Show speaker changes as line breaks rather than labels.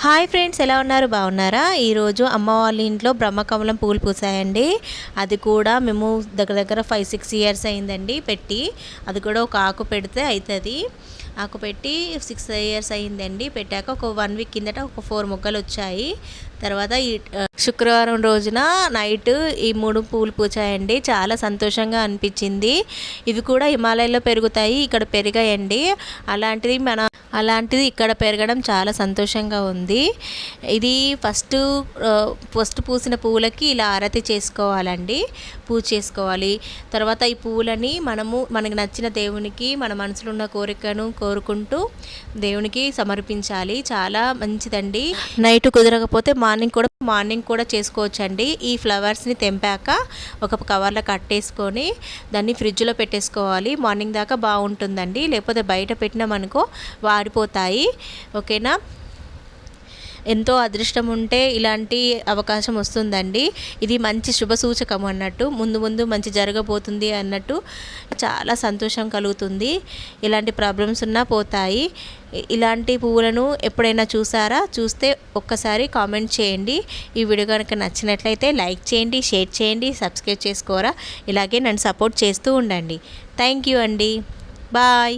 Hi friends, ఎలా ఉన్నారు? బాగున్నారా? ఈరోజు అమ్మ వాళ్ళ ఇంట్లో బ్రహ్మకమలం పూలు పూసాయండి. అది కూడా మేము దగ్గర దగ్గర 5-6 ఇయర్స్ అయిందండి పెట్టి. అది కూడా ఒక ఆకు పెడితే అవుతుంది. ఆకు పెట్టి 6 ఇయర్స్ అయిందండి. పెట్టాక ఒక 1 వీక్ కిందట ఒక 4 మొగ్గలు వచ్చాయి. తర్వాత ఈ శుక్రవారం రోజున నైట్ ఈ 3 పూలు పూచాయండి. చాలా సంతోషంగా అనిపించింది. ఇవి కూడా హిమాలయాల్లో పెరుగుతాయి, ఇక్కడ పెరిగాయండి. అలాంటిది ఇక్కడ పెరగడం చాలా సంతోషంగా ఉంది. ఇది ఫస్ట్ పూసిన పువ్వులకి ఇలా ఆరతి చేసుకోవాలండి, పూజ చేసుకోవాలి. తర్వాత ఈ పువ్వులని మనకు నచ్చిన దేవునికి మన మనసులో ఉన్న కోరికను కోరుకుంటూ దేవునికి సమర్పించాలి. చాలా మంచిదండి. నైట్ కుదరకపోతే మార్నింగ్ కూడా చేసుకోవచ్చండి. ఈ ఫ్లవర్స్ని తెంపాక ఒక కవర్లో కట్టేసుకొని దాన్ని ఫ్రిడ్జ్లో పెట్టేసుకోవాలి. మార్నింగ్ దాకా బాగుంటుందండి. లేకపోతే బయట పెట్టినామనుకో వాడిపోతాయి. ఓకేనా? ఎంతో అదృష్టం ఉంటే ఇలాంటి అవకాశం వస్తుందండి. ఇది మంచి శుభ సూచకం అన్నట్టు, ముందు మంచి జరగబోతుంది అన్నట్టు చాలా సంతోషం కలుగుతుంది. ఇలాంటి ప్రాబ్లమ్స్ ఉన్నా పోతాయి. ఇలాంటి పువ్వులను ఎప్పుడైనా చూస్తే ఒక్కసారి కామెంట్ చేయండి. ఈ వీడియో కనుక నచ్చినట్లయితే లైక్ చేయండి, షేర్ చేయండి, సబ్స్క్రైబ్ చేసుకోరా. ఇలాగే నన్ను సపోర్ట్ చేస్తూ ఉండండి. థ్యాంక్ యూ అండి. బాయ్.